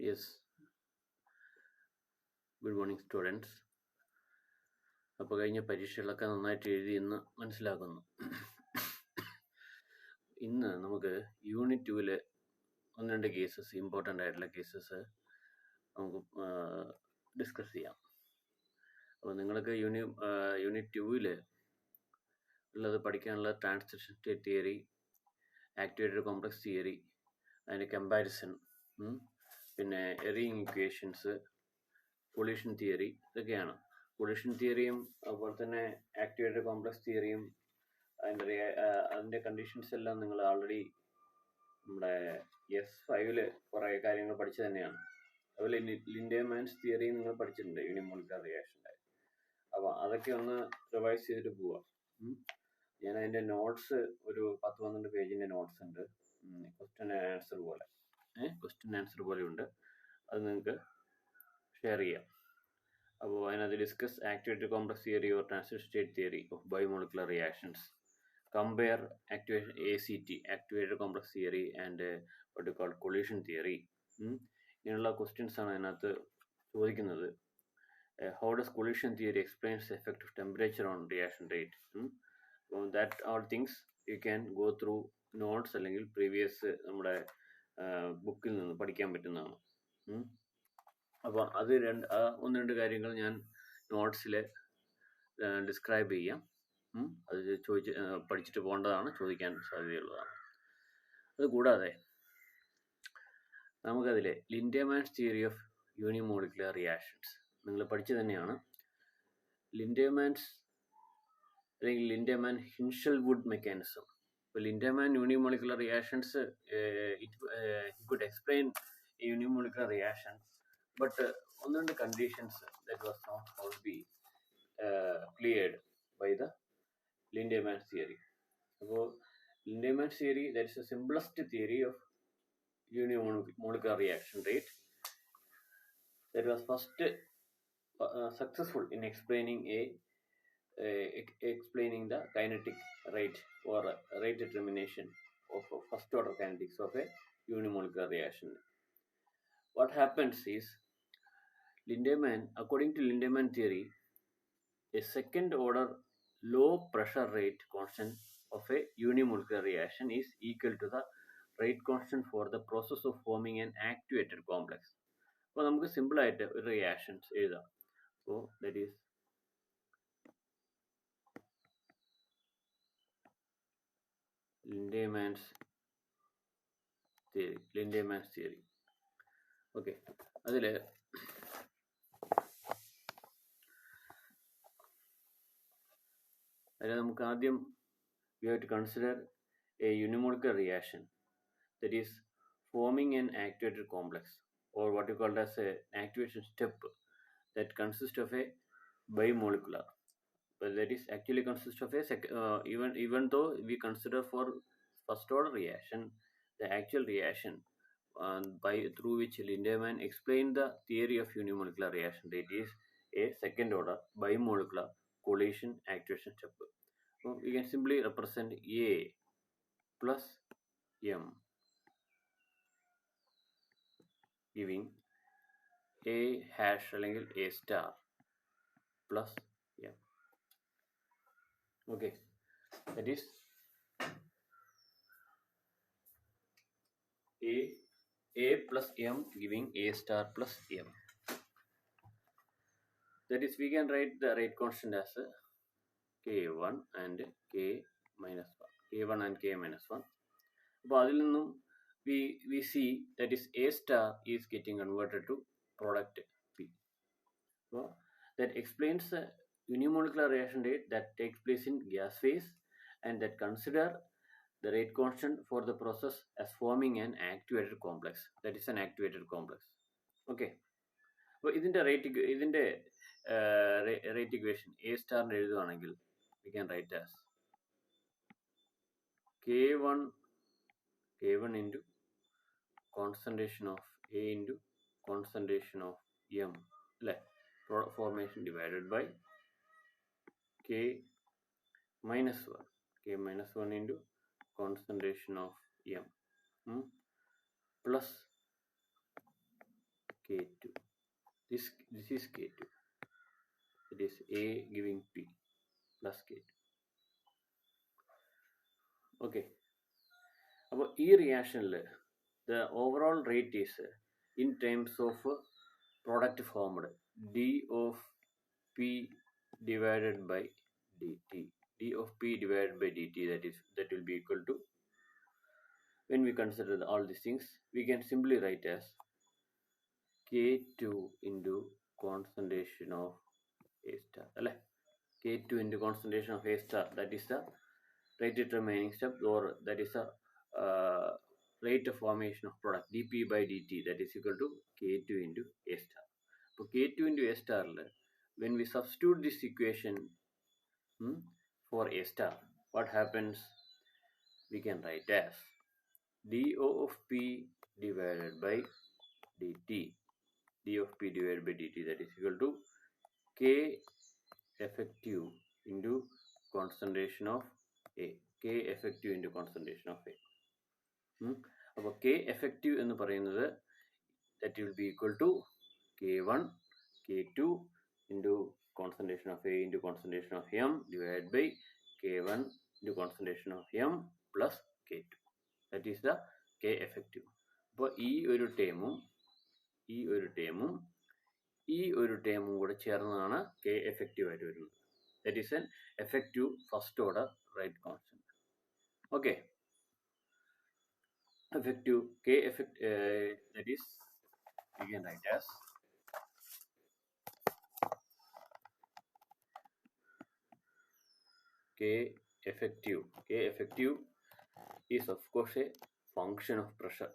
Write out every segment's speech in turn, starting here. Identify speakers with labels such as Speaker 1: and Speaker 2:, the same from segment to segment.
Speaker 1: Yes, good morning students. അപ്പോൾ കഴിഞ്ഞ പരീക്ഷകളൊക്കെ നന്നായിട്ട് എഴുതിയെന്ന് മനസ്സിലാക്കുന്നു. ഇന്ന് നമുക്ക് യൂണിറ്റ് 2-ലെ 1-2 കേസസ്, ഇമ്പോർട്ടൻ്റ് ആയിട്ടുള്ള കേസസ് നമുക്ക് ഡിസ്കസ് ചെയ്യാം. അപ്പോൾ നിങ്ങൾക്ക് യൂണിറ്റ് 2-ൽ ഉള്ളത് പഠിക്കാനുള്ള transition state theory, activated complex theory, അതിൻ്റെ കമ്പാരിസൺ, പിന്നെ എറിയിങ് ഇക്വേഷൻസ്, കൊളീഷൻ തിയറി, ഇതൊക്കെയാണ്. കൊളീഷൻ തിയറിയും അതുപോലെ തന്നെ ആക്ടിവേറ്റഡ് കോംപ്ലക്സ് തിയറിയും അതിൻ്റെ കണ്ടീഷൻസ് എല്ലാം നിങ്ങൾ ആൾറെഡി നമ്മുടെ S5-ൽ കുറേ കാര്യങ്ങൾ പഠിച്ചു തന്നെയാണ്. അതുപോലെ ലിൻഡേമാൻസ് തിയറി നിങ്ങൾ പഠിച്ചിട്ടുണ്ട് യൂണിമോളിക്കുലർ റിയാക്ഷൻ്റെ. അപ്പോൾ അതൊക്കെ ഒന്ന് റിവൈസ് ചെയ്തിട്ട് പോവാം. ഞാൻ അതിൻ്റെ നോട്ട്സ് ഒരു 10-12 പേജിൻ്റെ നോട്ട്സ് ഉണ്ട്, ക്വസ്റ്റ്യൻ ആൻസർ പോലെ ഉണ്ട്. അത് നിങ്ങൾക്ക് ഷെയർ ചെയ്യാം. അപ്പോൾ അതിനകത്ത് discuss activated complex theory or transition state theory of biomolecular reactions, compare ACT activated complex theory and what you call collision theory. ഇങ്ങനെയുള്ള ക്വസ്റ്റ്യൻസ് ആണ് അതിനകത്ത് ചോദിക്കുന്നത്. How does collision theory explains the effect of temperature on reaction rate? That all things you can go through notes അല്ലെങ്കിൽ previous നമ്മുടെ ബുക്കിൽ നിന്ന് പഠിക്കാൻ പറ്റുന്നതാണ്. അപ്പോൾ അത് 1-2 കാര്യങ്ങൾ ഞാൻ നോട്ട്സിൽ ഡിസ്ക്രൈബ് ചെയ്യാം. അത് പഠിച്ചിട്ട് പോകേണ്ടതാണ്, ചോദിക്കാൻ സാധ്യതയുള്ളതാണ്. അതുകൂടാതെ നമുക്കതിൽ Lindemann's theory of unimolecular reactions നിങ്ങൾ പഠിച്ചു തന്നെയാണ്. ലിൻഡേമാൻസ് അല്ലെങ്കിൽ ലിൻഡേമാൻ ഹിൻഷൽവുഡ് മെക്കാനിസം. ഇപ്പോൾ Lindemann unimolecular reactions he could explain unimolecular reaction, but 1-2 conditions that was not how to be cleared by the Lindemann theory. So Lindemann theory, that is the simplest theory of unimolecular reaction rate, that was first successful in explaining the kinetic rate or rate determination of first order kinetics of a unimolecular reaction. What happens is, according to Lindemann theory, a second order low pressure rate constant of a unimolecular reaction is equal to the rate constant for the process of forming an activated complex. അപ്പോൾ നമുക്ക് simple ആയിട്ട് ഒരു reactions എഴുതാം. So that is Lindeman's theory. Okay, അതിൽ നമുക്ക് ആദ്യം we have to consider a unimolecular reaction, that is forming an activated complex, or what you call as an activation step, that consists of a bimolecular. But that is actually consists of a even though we consider for first order reaction, the actual reaction through which Lindemann explained the theory of unimolecular reaction, that is a second order bimolecular collision activation step. So we can simply represent A plus M giving A hash അല്ലെങ്കിൽ A star plus M. Okay, that is A plus M giving A star plus M. That is, we can write the rate constant as K1 and K minus 1. K1 and K minus 1. അപ്പോൾ അതിൽ നിന്നും we see that is A star is getting converted to product P. So that explains the unimolecular reaction rate that takes place in gas phase, and that consider the rate constant for the process as forming an activated complex. That is an activated complex. Okay. അപ്പോൾ ഇതിൻ്റെ rate equation A star എഴുതുകയാണെങ്കിൽ we can write as K1 into concentration of A into concentration of M, formation divided by K minus 1 into concentration of M plus K2. This is K2. It is A giving P plus K2. Okay. അപ്പോൾ ഈ റിയാക്ഷനിൽ the overall rate is in terms of product formed d of p divided by dt. D of p divided by dt, that will be equal to, when we consider all these things, we can simply write as K2 into concentration of A star. K2 into concentration of A star, that is the rate determining step, or that is the rate of formation of product dp by dt, that is equal to K2 into A star. So K2 into A star, when we substitute this equation for A star, what happens? We can write as dO of P divided by dt. D of P divided by dt, that is equal to K effective into concentration of A. K effective into concentration of A. അപ്പോൾ K effective എന്ന് പറയുന്നത്, that will be equal to K1 K2 into concentration of A into concentration of M divided by K1 into concentration of M plus K2. That is the K effective. അപ്പോൾ ഈ ഒരു ടേമും കൂടെ ചേർന്നതാണ് K effective ആയിട്ട് വരുന്നത്. That is an effective first order rate constant. Okay. Effective K effect, that is, we can write as K effective. K effective is of course a function of pressure.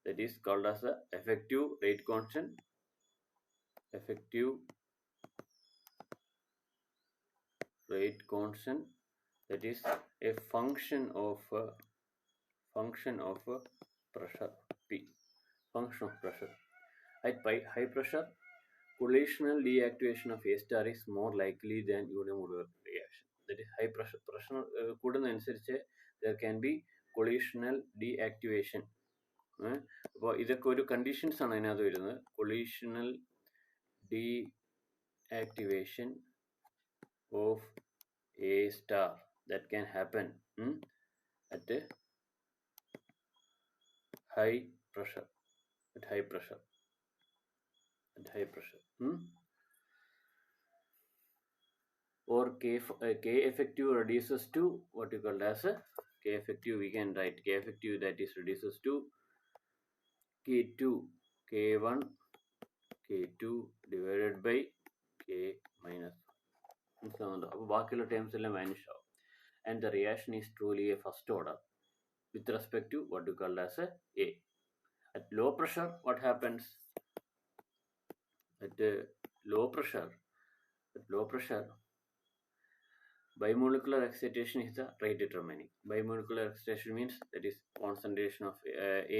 Speaker 1: That is called as the effective rate constant. Effective rate constant, that is a function of pressure P. Function of pressure. At high pressure, collisional deactivation of A star is more likely than unimodular reaction. That is, high pressure കൂടുന്നതനുസരിച്ച് there can be collisional deactivation. അപ്പോൾ ഇതൊക്കെ ഒരു conditions ആണ് അതിനകത്ത് വരുന്നത്. collisional deactivation of A star that can happen at high pressure. Or K effective reduces to what you call as K effective. We can write K effective, that is reduces to K2 K1 K2 divided by K minus. അപ്പോൾ ബാക്കിയുള്ള terms എല്ലാം vanish ആവും. And the reaction is truly a first order with respect to what you call as A. At low pressure, what happens? At low pressure, bimolecular excitation is the rate determining. Bimolecular excitation means that is concentration of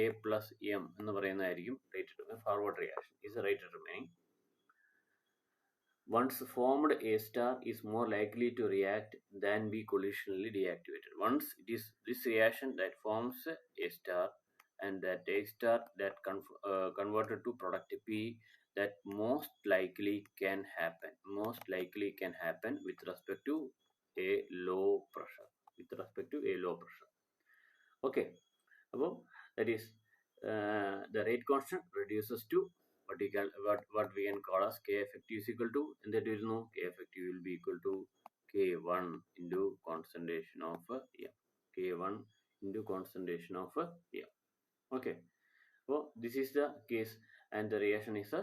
Speaker 1: A plus M എന്ന് പറയുന്നതായിരിക്കും rate determining. Forward reaction is the rate determining. Once formed, A star is more likely to react than be collisionally deactivated. Once it is this reaction that forms A star, and that A star that converted to product P, that most likely can happen with respect to a low pressure. Okay. Above, that is the rate constant reduces to what we can call as K effective is equal to, and that is no, K effective will be equal to K1 into concentration of M. K1 into concentration of M. Okay. So this is the case, and the reaction is a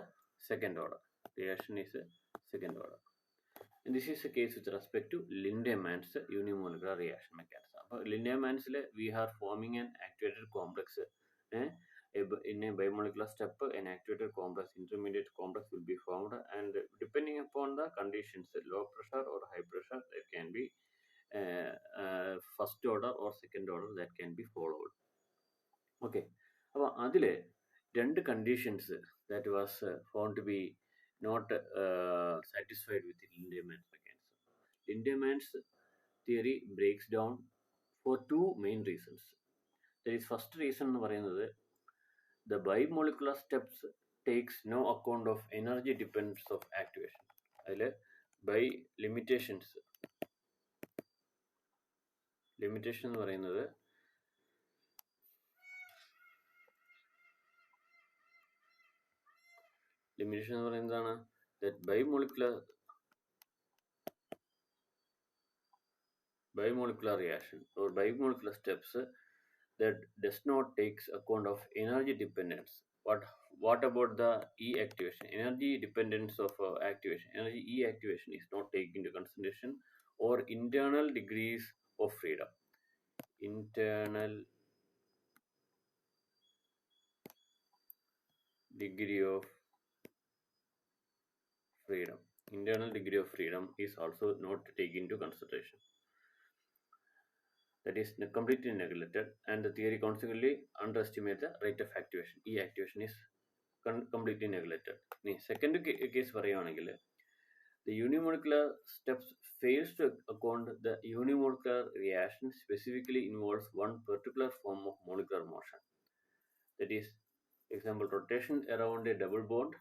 Speaker 1: second order. And this is the case with respect to Lindemann's unimolecular reaction mechanism. Lindemann's, we are forming an actuated complex. In a bimolecular step, an actuated complex, intermediate complex will be formed, and depending upon the conditions, low pressure or high pressure, there can be first order or second order that can be followed. Okay. അപ്പോൾ അതിൽ രണ്ട് conditions that was found to be not satisfied with Lindemann's mechanism. Lindemann's theory breaks down for two main reasons. There is first reason എന്ന് പറയുന്നത്, the bimolecular steps takes no account of energy dependence of activation. അതിൽ by limitations എന്ന് പറയുന്നത് എന്താണ്? That bimolecular reaction or bimolecular steps that does not take account of energy dependence. What about the E activation? Energy dependence of activation. Energy E activation is not taken into consideration, or internal degrees of freedom. Internal degree of freedom. Internal degree of freedom is also not taken into consideration. That is completely neglected, and the theory consequently underestimates the rate of activation. E activation is completely neglected. Second case പറയുകയാണെങ്കിൽ the unimolecular steps fails to account the unimolecular reaction specifically involves one particular form of molecular motion. That is, example, rotation around a double bond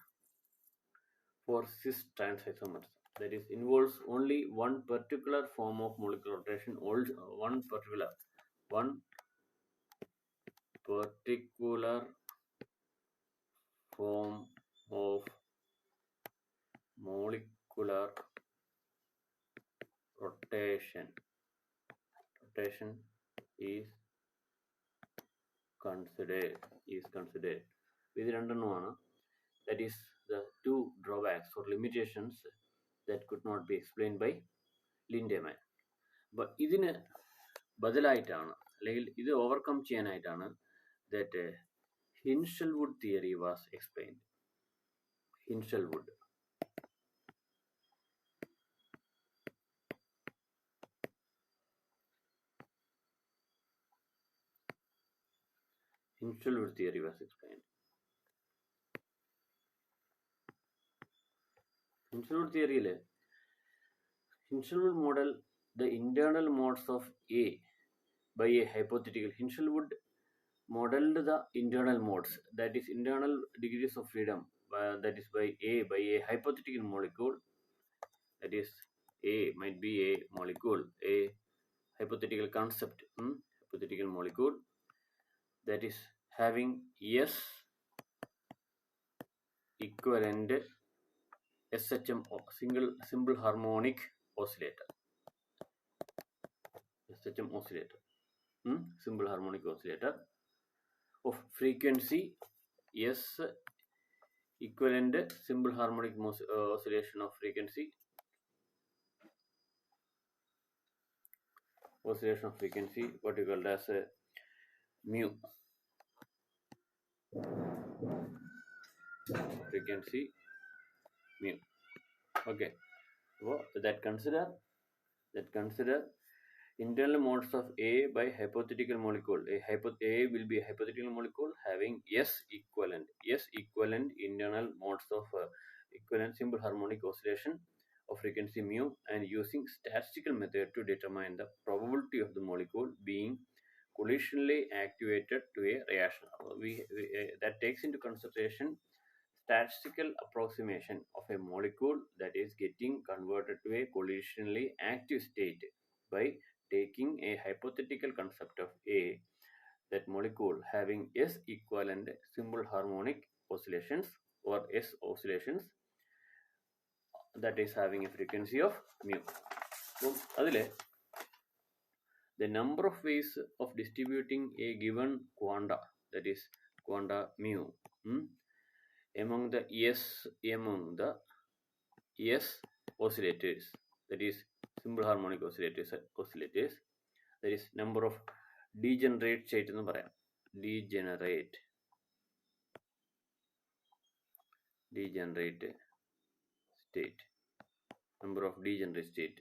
Speaker 1: for cis trans isomers. That is, involves only one particular form of molecular rotation, one particular form of molecular rotation is considered. ഇത് രണ്ടെണ്ണമാണ്. That is the two drawbacks or limitations that could not be explained by Lindemann. But ഇതിന് ബദലായിട്ടാണ്, അല്ലെങ്കിൽ ഇത് overcome ചെയ്യാനായിട്ടാണ് that Hinshelwood theory was explained. Hinshelwood theory was explained. Hinshelwood theory Hinshelwood model the internal modes of A by a hypothetical. Hinshelwood modeled the internal modes, that is internal degrees of freedom, that is by a hypothetical molecule. That is, A might be a molecule, a hypothetical concept, hypothetical molecule that is having S equivalent SHM, simple harmonic oscillator. SHM oscillator, simple harmonic oscillator of frequency S equivalent simple harmonic oscillation of frequency what you call as mu, frequency mu. Okay, well, that consider internal modes of A by hypothetical molecule. A will be a hypothetical molecule having S equivalent internal modes of equivalent simple harmonic oscillation of frequency mu, and using statistical method to determine the probability of the molecule being collisionally activated to a reaction. That takes into consideration statistical approximation of a molecule that is getting converted to a collisionally active state by taking a hypothetical concept of A, that molecule having S equivalent simple harmonic oscillations or S oscillations that is having a frequency of mu. So, the number of ways of distributing a given quanta, that is quanta mu, among the S oscillators, that is simple harmonic oscillators, that is number of degenerate state എന്ന് പറയാം. degenerate state, number of degenerate state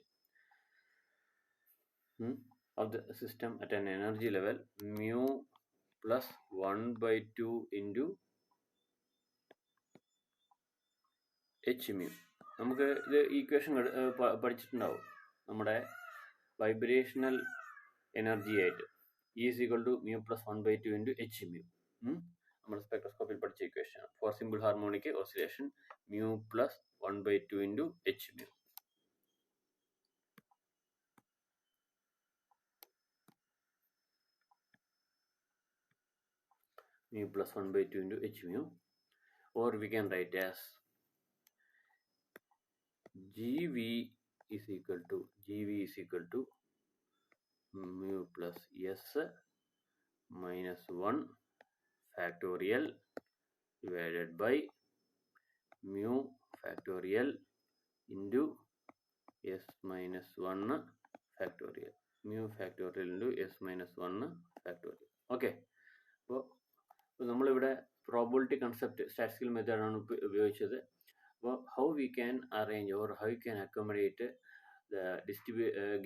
Speaker 1: of the system at an energy level mu plus 1/2 into h mu. നമുക്ക് ഇത് equation പഠിച്ചിട്ടുണ്ടാവും. നമ്മുടെ vibrational energy ആയിട്ട് E is equal to mu plus 1/2 into h mu. നമ്മുടെ സ്പെക്ട്രോസ്കോപ്പിൽ പഠിച്ച equation for simple harmonic oscillation mu plus 1/2 into h mu. Mu plus 1/2 into h mu, or we can write as GV is equal to mu plus s minus 1 factorial divided by mu factorial into s minus 1 factorial. Mu factorial into s minus 1 factorial. Okay. അപ്പോൾ നമ്മളിവിടെ probability concept statistical മെത്തേഡാണ് ഉപയോഗിച്ചത്. അപ്പോൾ how we can arrange or how you can accommodate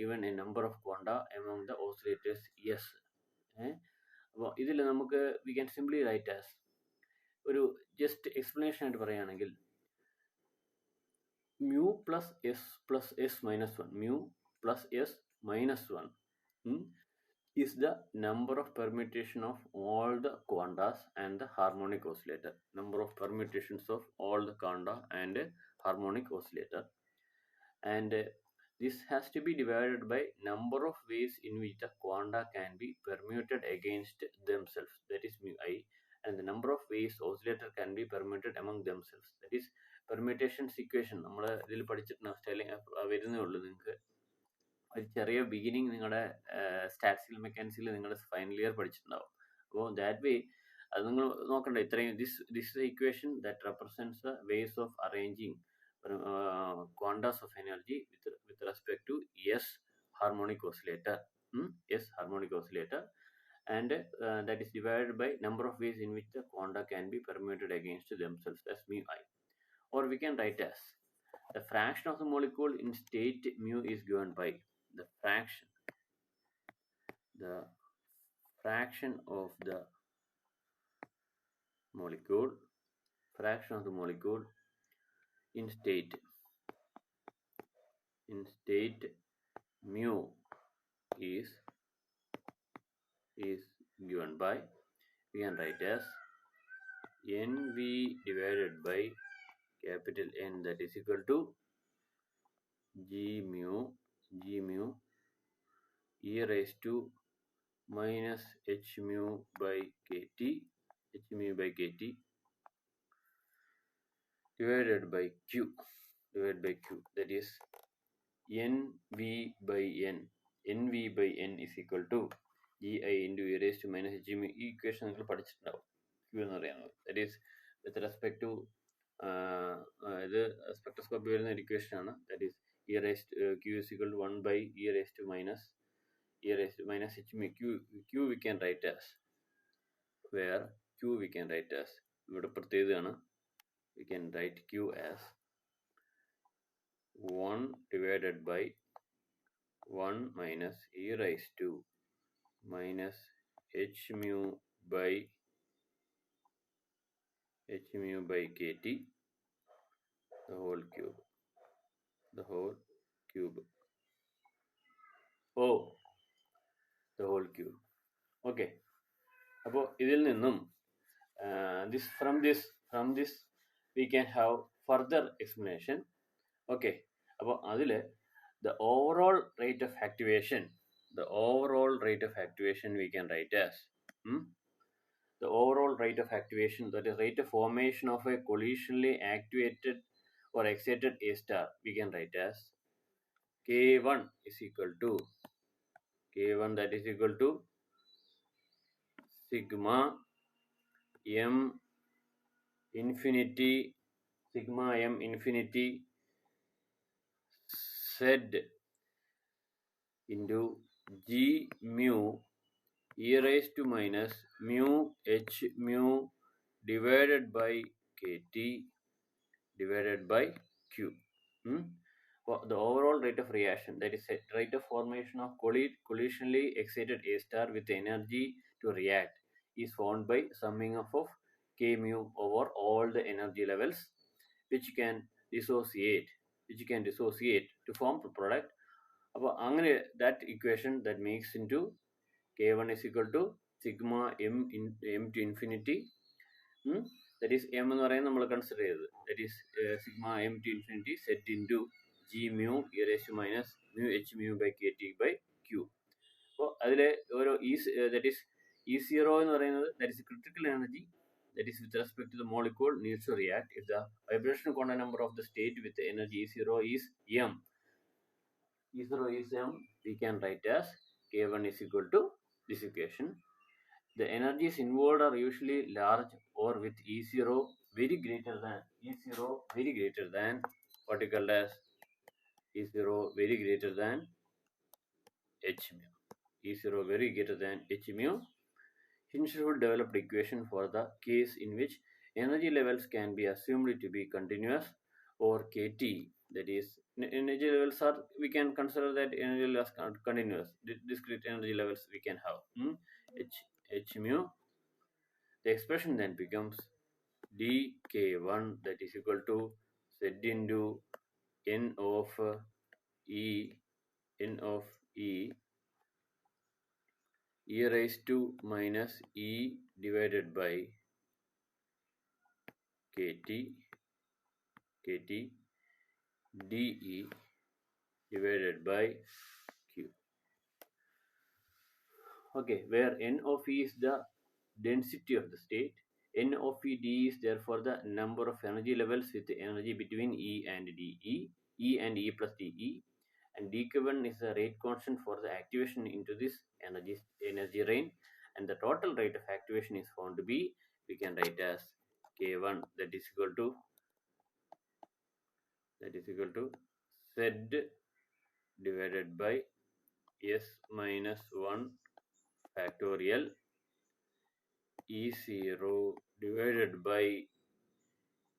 Speaker 1: given a number of quanta among the oscillators yes. അപ്പോൾ ഇതിൽ നമുക്ക് we can simply write as ഒരു just explanation ആയിട്ട് പറയുകയാണെങ്കിൽ mu plus s minus 1 mu plus s minus 1 is the number of permutation of all the quantas and the harmonic oscillator. Number of permutations of all the quanta and harmonic oscillator. And this has to be divided by number of ways in which the quanta can be permuted against themselves, that is mu I, and the number of ways oscillator can be permuted among themselves, that is permutations equation. നമ്മൾ ഇതിൽ പഠിച്ചിട്ടുണ്ട്, styling വരുന്നേ ഉള്ളൂ. നിങ്ങൾക്ക് ഒരു ചെറിയ beginning നിങ്ങളുടെ statistical മെക്കാനിക്സിൽ നിങ്ങളുടെ ഫൈനൽ ഇയർ പഠിച്ചിട്ടുണ്ടാവും. അപ്പോൾ ദാറ്റ് വേ അത് നിങ്ങൾ നോക്കണ്ട. ഇത്രയും this equation that represents the ways of arranging quantas of energy with respect to S harmonic oscillator. S harmonic oscillator, and that is divided by number of ways in which the quanta can be permuted against themselves as mu I. Or we can write as the fraction of the molecule in state mu is given by the fraction of the molecule in state mu is given by, we can write as NV divided by capital N, that is equal to G mu e raised to minus h mu by kt divided by q, that is NV by n is equal to gi into e raised to minus h mu. ഈ equation നിങ്ങൾ പഠിച്ചിട്ടുണ്ടാവും. q എന്ന് പറയുന്നത് that is with respect to ഇത് spectroscopy വരുന്ന ഒരു equation ആണ്. that is e raised q is equal to 1 by e raised to minus h mu. q we can write as, where q we can write as, ഇവിടെ പ്രത്യേകതയാണ്, we can write q as 1 divided by 1 minus e raised to minus h mu by kt the whole cube. The whole cube. Okay. അപ്പോൾ ഇതിൽ നിന്നും from this we can have further explanation. Okay. അപ്പോൾ അതിൽ the overall rate of activation we can write as the overall rate of activation, that is rate of formation of a collisionally activated or excited A star, we can write as K1 is equal to that is equal to sigma m infinity z into g mu e raised to minus mu h mu divided by kt divided by q. The overall rate of reaction, that is rate of formation of collisionally excited A star with energy to react, is found by summing up of k mu over all the energy levels which can dissociate to form the product. അപ്പോൾ അങ്ങനെ that equation that makes into K1 is equal to sigma m to infinity That is m എന്ന് പറയുന്നത് നമ്മൾ consider ചെയ്തത്. That is sigma m to infinity z into g mu e raised to minus mu h mu by kt by q. അപ്പോൾ അതിൽ ഓരോ that is E0 എന്ന് പറയുന്നത് that is critical energy that is with respect to the molecule needs to react if the vibration quantum number of the state with the energy E0 is m. E0 is m, we can write as K1 is equal to this equation. The energies involved are usually large or with E0 very greater than what you call as E0 very greater than h mu. E0 very greater than h mu. Hinshelwood developed equation for the case in which energy levels can be assumed to be continuous or kT. That is, energy levels are, we can consider that energy levels are continuous. Discrete energy levels we can have. H mu. The expression then becomes dk1 that is equal to z into n of e raised to minus e divided by kt de divided by q. Okay, where n of e is the density of the state, n of e d is therefore the number of energy levels with the energy between e and de, e and e plus de, and dk1 is the rate constant for the activation into this energy range, and the total rate of activation is found to be, we can write as k1 that is equal to z divided by s minus 1 factorial E0 divided by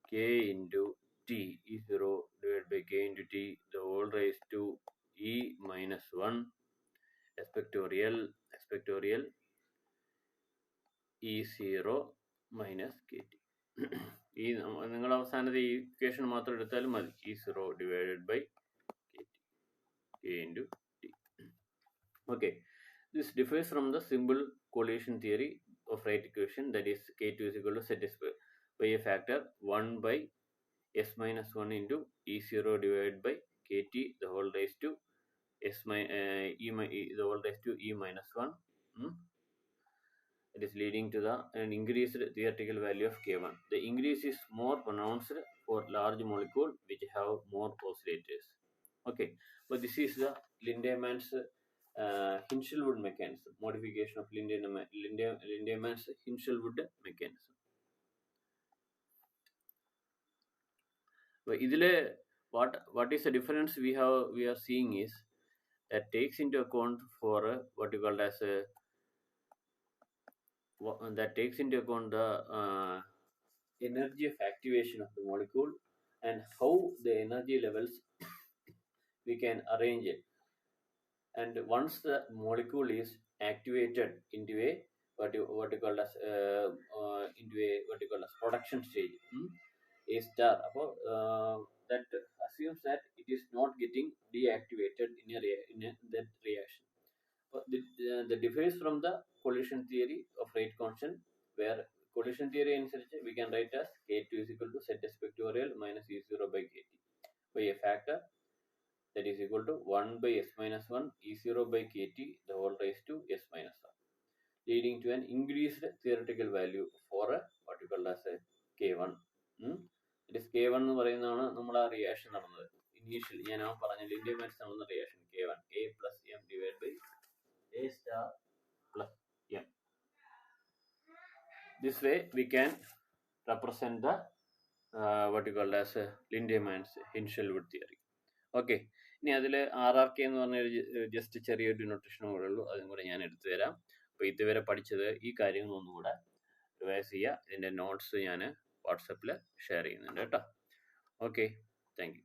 Speaker 1: k into t, E0 divided by k into t, the whole raised to e minus 1 factorial E0 minus kt. ഈ നിങ്ങൾ അവസാനത്തെ ഈ equation മാത്രം എടുത്താലും മതി. E0 divided by k into t. Okay, this differs from the simple correlation theory of right equation, that is k2 is equal to z by a factor 1 by s minus 1 into E0 divided by kt the whole raised to the whole raised to e minus 1. It is leading to an increased theoretical value of k1. The increase is more pronounced for large molecule which have more oscillators. Okay, but this is the Lindemann's Hinshelwood mechanism, modification of Lindemann's Hinshelwood mechanism. But ഇതിലെ what is the difference we are seeing is that takes into account for what you call as that takes into account the energy of activation of the molecule and how the energy levels we can arrange it. And once the molecule is activated into a what you call as into a what you call as production stage, a star, that assumes that it is not getting deactivated in that reaction. The differs from the collision theory of rate constant, where collision theory അനുസരിച്ച് we can write as k2 is equal to z factorial minus e0 by kt by a factor that is equal to 1 by s minus 1 e0 by kt the whole raised to s minus 1, leading to an increased theoretical value for what you call as k1. It is k1 എന്ന് പറയുന്നതാണ് നമ്മൾ ആ reaction നടന്നത്. Initial ഞാൻ പറഞ്ഞ ലിൻഡെമാൻസ് നടന്ന reaction k1 a plus m divided by a star plus m. This way we can represent the what you call as Lindemann's Hinshelwood theory. Okay, ഇനി അതിൽ RRK എന്ന് പറഞ്ഞൊരു ജസ്റ്റ് ചെറിയൊരു നൊട്ടേഷനും കൂടെ ഉള്ളൂ, അതും കൂടെ ഞാൻ എടുത്തു തരാം. അപ്പോൾ ഇതുവരെ പഠിച്ചത് ഈ കാര്യങ്ങളൊന്നും കൂടെ റിവൈസ് ചെയ്യുക. ഇതിൻ്റെ നോട്ട്സ് ഞാൻ വാട്സപ്പിൽ ഷെയർ ചെയ്യുന്നുണ്ട് കേട്ടോ. Okay, thank you.